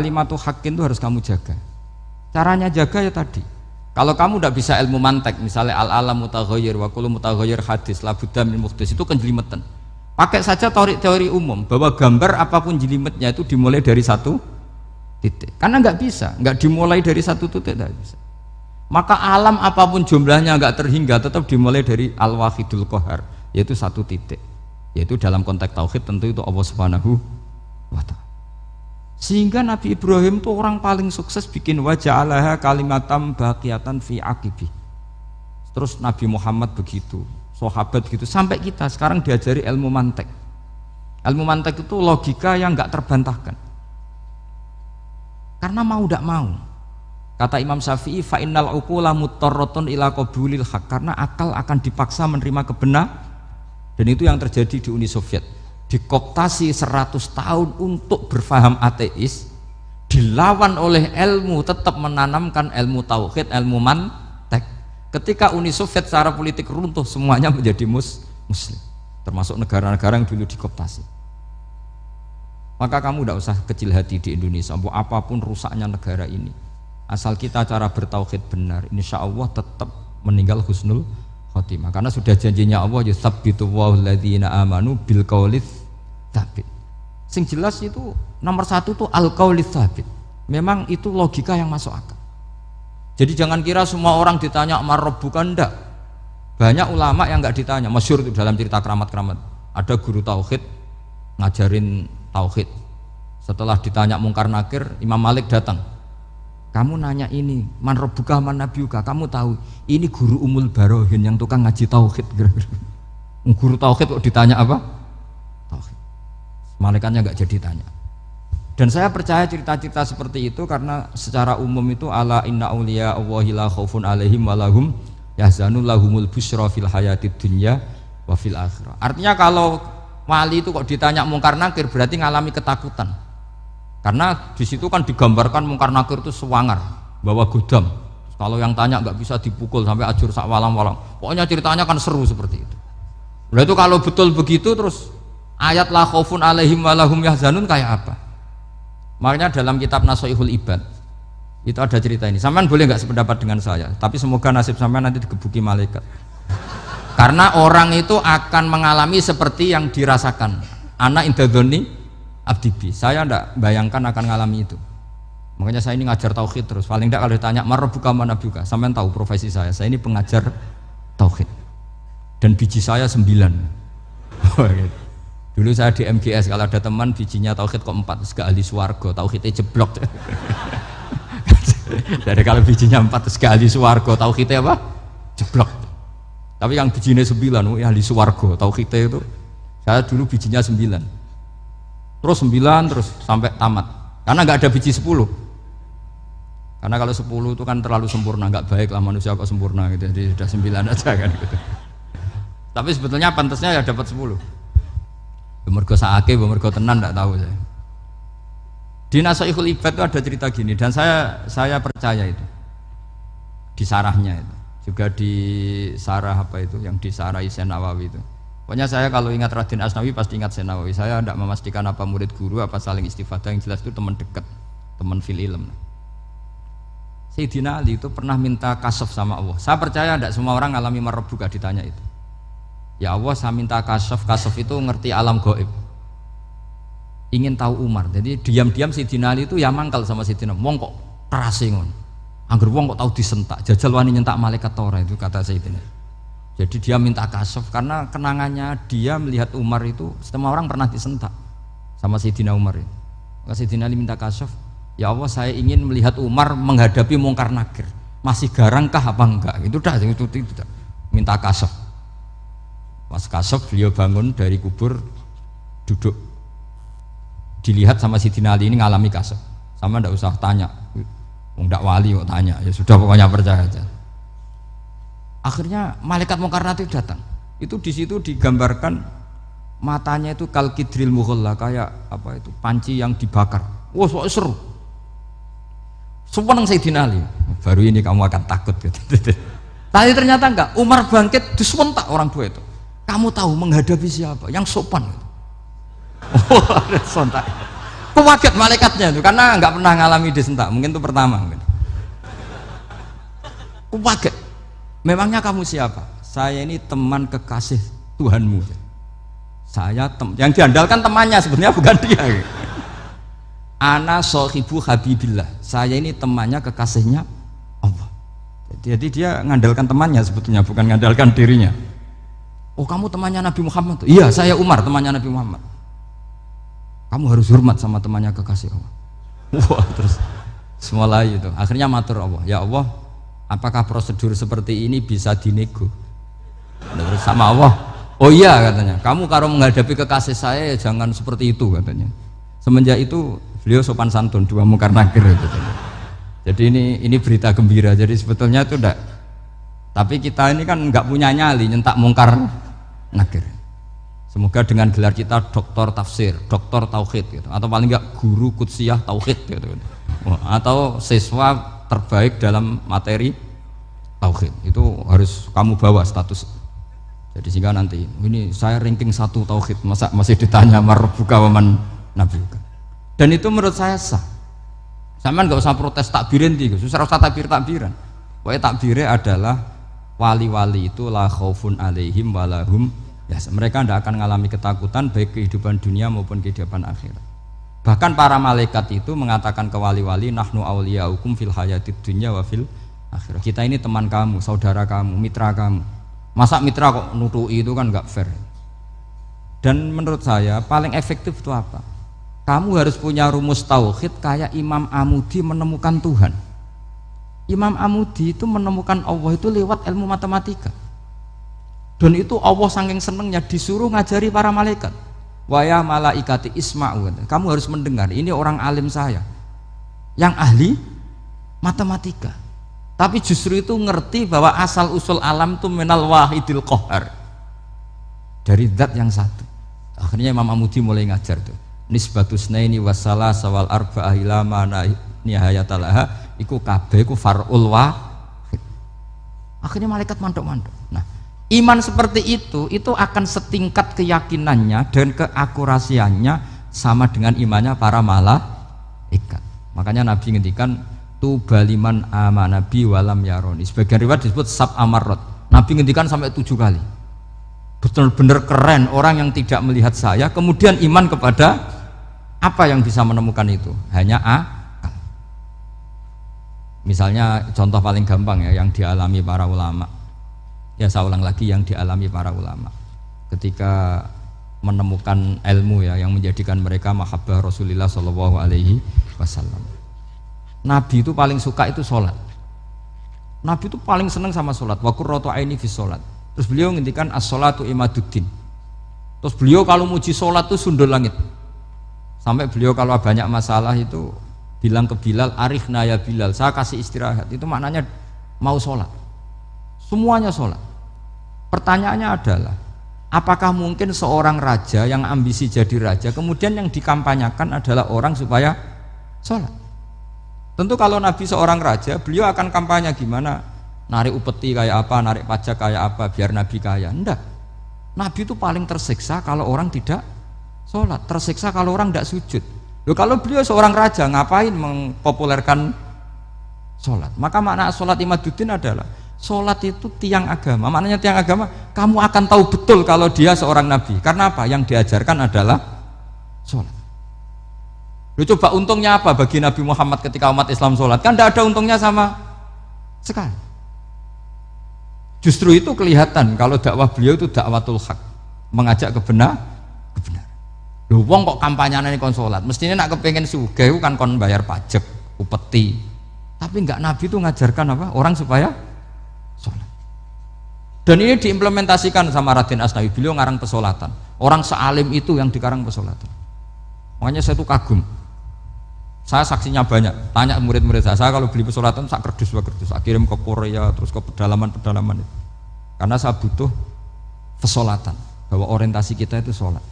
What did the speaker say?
Kalimatu haqqin itu harus kamu jaga. Caranya jaga ya tadi. Kalau kamu tidak bisa ilmu mantek, misalnya al-alam mutaghayyir wa kullu mutaghayyir hadis la budda min muhdits, itu kenjelimetan. Pakai saja teori umum bahwa gambar apapun jelimetnya itu dimulai dari satu titik. Karena nggak bisa, nggak dimulai dari satu titik, nggak bisa. Maka alam apapun jumlahnya nggak terhingga tetap dimulai dari al-wahidul qahar, yaitu satu titik. Yaitu dalam konteks tauhid tentu itu Allah Subhanahu wa ta'ala. Sehingga Nabi Ibrahim itu orang paling sukses bikin waja'alaha kalimatam baqiyatan fi aqibi. Terus Nabi Muhammad begitu, sahabat gitu, sampai kita sekarang diajari ilmu mantek. Ilmu mantek itu logika yang nggak terbantahkan. Karena mau tidak mau. Kata Imam Syafi'i, fa innal uqula muttarratun ila qabulil haq, karena akal akan dipaksa menerima kebenaran. Dan itu yang terjadi di Uni Soviet. Dikooptasi 100 tahun untuk berfaham ateis, dilawan oleh ilmu, tetap menanamkan ilmu tauhid, ilmu mantek. Ketika Uni Soviet secara politik runtuh, semuanya menjadi muslim, termasuk negara-negara yang dulu dikooptasi. Maka kamu tidak usah kecil hati di Indonesia, apapun rusaknya negara ini, asal kita cara bertauhid benar, insya Allah tetap meninggal husnul khotimah. Karena sudah janjinya Allah, yusabbitu walladzina amanu bil qaulits tsabit. Sing jelas itu nomor satu tuh al qaulits tsabit. Memang itu logika yang masuk akal. Jadi jangan kira semua orang ditanya marabbuka, ndak. Banyak ulama yang enggak ditanya, masyhur itu dalam cerita keramat-keramat. Ada guru tauhid ngajarin tauhid. Setelah ditanya mungkar nakir, Imam Malik datang. Kamu nanya ini, man rabbuka man nabiyuka, kamu tahu ini guru Umul Barohin yang tukang ngaji tauhid. Guru tauhid kok ditanya apa? Tauhid. Malaikatnya enggak jadi tanya. Dan saya percaya cerita-cerita seperti itu karena secara umum itu ala inna auliya Allahi la khaufun alaihim walahum yahzanun lahumul busyra fil hayatid dunya wa fil akhirah. Artinya kalau wali itu kok ditanya mungkar nakir berarti ngalami ketakutan. Karena di situ kan digambarkan mungkar nakir itu sewangar, bawa godam. Kalau yang tanya nggak bisa dipukul sampai ajur sak walang-walang. Pokoknya ceritanya kan seru seperti itu. Udah itu kalau betul begitu terus ayat la khaufun alaihim walahum yahzanun kayak apa? Makanya dalam kitab Nasoihul Ibad itu ada cerita ini. Sampean boleh nggak sependapat dengan saya, tapi semoga nasib sampean nanti digebuki malaikat. Karena orang itu akan mengalami seperti yang dirasakan. Ana indadzoni abdibi. Saya ndak bayangkan akan mengalami itu. Makanya saya ini ngajar tauhid terus. Paling tidak kalau ditanya marabbuka man nabiyuka, sampean tahu profesi saya. Saya ini pengajar tauhid. Dan biji saya 9. Dulu saya di MGS kalau ada teman bijinya tauhid kok 4, terus gak ahli swarga, tauhidnya jeblok. Jadi kalau bijinya 4 terus gak ahli swarga, tauhidnya apa? Jeblok. Tapi yang bijinya 9, ahli swarga, tauhidnya itu saya dulu bijinya 9. Terus 9 terus sampai tamat. Karena nggak ada biji 10. Karena kalau 10 itu kan terlalu sempurna, nggak baik lah manusia kok sempurna gitu. Jadi sudah 9 aja kan gitu. Tapi sebetulnya pantasnya ya dapat 10. Mergo saake, mergo tenan enggak tahu saya. Di Nasoihul Ibad itu ada cerita gini dan saya percaya itu. Di sarahnya itu. Juga di sarah apa itu yang di sarah Syekh Nawawi itu. Pokoknya saya kalau ingat Raden Asnawi pasti ingat Syekh Nawawi. Saya tidak memastikan apa murid guru apa saling istifadah, yang jelas itu teman dekat, teman fil ilm. Sayyidina Ali itu pernah minta kasaf sama Allah. Saya percaya tidak semua orang alami marabbuka ditanya itu. Ya Allah, saya minta kasaf itu ngerti alam gaib. Ingin tahu Umar. Jadi diam-diam Sayyidina Ali itu ya mangkal sama Sayyidina. Wong kok kerase ngono. Angger wong kok tahu disentak. Jajal wani nyentak malaikat ora itu kata Sayyidina. Jadi dia minta kasaf karena kenangannya dia melihat Umar itu semua orang pernah disentak sama Sayyidina Umar itu. Maka Sayyidina Ali minta kasaf. Ya Allah, saya ingin melihat Umar menghadapi mungkar nakir. Masih garangkah apa enggak? Itu dah itu minta kasaf. Pas kasaf beliau bangun dari kubur, duduk, dilihat sama Sayyidina Ali ini ngalami kasaf. Sama ndak usah tanya, ndak wali kok tanya, ya sudah pokoknya percaya aja. Akhirnya malaikat mungkar nakir datang. Itu di situ digambarkan matanya itu kalkidril mughalla, kayak apa itu panci yang dibakar. Wah, seru. Sumpah Sayyidina Ali, baru ini kamu akan takut gitu. Tapi ternyata enggak, Umar bangkit disewentak orang tua itu. Kamu tahu menghadapi siapa? Yang sopan. Oh, ada sontak. Aku kaget malaikatnya itu karena nggak pernah ngalami disentak, mungkin itu pertama. Mungkin. Aku kaget. Memangnya kamu siapa? Saya ini teman kekasih Tuhanmu. Saya yang diandalkan temannya sebenarnya bukan dia. Ana sohibu habibillah. Saya ini temannya kekasihnya Allah. Jadi dia ngandalkan temannya sebetulnya bukan ngandalkan dirinya. Oh kamu temannya Nabi Muhammad? Iya saya Umar temannya Nabi Muhammad. Kamu harus hormat sama temannya kekasih Allah. Wah terus mulai itu. Akhirnya matur Allah. Ya Allah, apakah prosedur seperti ini bisa dinego? Terus sama Allah. Oh iya katanya. Kamu kalau menghadapi kekasih saya ya jangan seperti itu katanya. Semenjak itu beliau sopan santun dua mungkar nakir gitu. Jadi ini berita gembira. Jadi sebetulnya itu enggak. Tapi kita ini kan enggak punya nyali nyentak mungkar nakir. Semoga dengan gelar kita doktor tafsir, doktor tauhid gitu. Atau paling enggak guru kudsiyah tauhid gitu. Atau siswa terbaik dalam materi tauhid. Itu harus kamu bawa status. Jadi sehingga nanti ini saya ranking 1 tauhid, masa masih ditanya marbuka waman nabiuka. Dan itu menurut saya sah. Sampean nggak usah protes takbirin tiga, susah usah takbiran. Pokoknya takbirnya adalah wali-wali itu la khaufun alaihim walahum ya, mereka tidak akan mengalami ketakutan baik kehidupan dunia maupun kehidupan akhirat. Bahkan para malaikat itu mengatakan ke wali-wali nahnu awliyaukum fil hayatid dunya wa fil akhirah. Kita ini teman kamu, saudara kamu, mitra kamu. Masa mitra kok nutui itu kan nggak fair. Dan menurut saya paling efektif itu apa? Kamu harus punya rumus tauhid kayak Imam Amudi menemukan Tuhan. Imam Amudi itu menemukan Allah itu lewat ilmu matematika. Dan itu Allah saking senengnya disuruh ngajari para malaikat. Wa ya malaikati isma'u. Kamu harus mendengar, ini orang alim saya yang ahli matematika. Tapi justru itu ngerti bahwa asal usul alam itu minal wahidil qahar. Dari zat yang satu. Akhirnya Imam Amudi mulai ngajar tuh. Nisbatusnaini wassalah sawal arba'ah ila mana nihayatalaha iku kabeh iku far'ul wahid. Akhirnya malaikat mandok-mandok. Nah, iman seperti itu akan setingkat keyakinannya dan keakurasiannya sama dengan imannya para malaikat. Makanya Nabi ngendikan tubaliman amanabi walam yaroni. Sebagian riwayat disebut sab amarot. Nabi ngendikan sampai 7 kali. Benar-benar keren orang yang tidak melihat saya kemudian iman kepada apa yang bisa menemukan itu? Hanya akal. Misalnya contoh paling gampang ya yang dialami para ulama. Ya saya ulang lagi yang dialami para ulama. Ketika menemukan ilmu ya yang menjadikan mereka mahabbah Rasulullah Shallallahu Alaihi Wasallam. Nabi itu paling suka itu sholat. Nabi itu paling senang sama sholat. Wa qurratu aini fi sholat. Terus beliau ngendikan as-sholatu imaduddin. Terus beliau kalau muji sholat itu sundul langit. Sampai beliau kalau banyak masalah itu bilang ke Bilal, arikhna ya Bilal, saya kasih istirahat. Itu maknanya mau sholat. Semuanya sholat. Pertanyaannya adalah, apakah mungkin seorang raja yang ambisi jadi raja, kemudian yang dikampanyakan adalah orang supaya sholat? Tentu kalau Nabi seorang raja, beliau akan kampanye gimana? Narik upeti kayak apa, narik pajak kayak apa, biar Nabi kaya. Enggak. Nabi itu paling tersiksa kalau orang tidak sholat, tersiksa kalau orang tidak sujud. Loh, kalau beliau seorang raja, ngapain mengpopulerkan sholat? Maka makna sholat imaduddin adalah sholat itu tiang agama. Maknanya tiang agama, kamu akan tahu betul kalau dia seorang nabi. Karena apa? Yang diajarkan adalah sholat. Loh, coba untungnya apa bagi Nabi Muhammad ketika umat Islam sholat? Kan tidak ada untungnya sama sekali. Justru itu kelihatan kalau dakwah beliau itu dakwatul haq, mengajak kebenaran. Lho wong kok kampanyane kon salat, mestinya nak kepengen sugih kan kon bayar pajak, upeti. Tapi enggak, Nabi itu ngajarkan apa? Orang supaya salat. Dan ini diimplementasikan sama Raden Asnawi, beliau ngarang pesolatan. Orang sealim itu yang dikarang pesolatan. Makanya saya tuh kagum. Saya saksinya banyak, tanya murid-murid saya kalau beli pesolatan sak kerdus, saya kirim ke Korea terus ke pedalaman-pedalaman itu. Karena saya butuh pesolatan, bahwa orientasi kita itu sholat.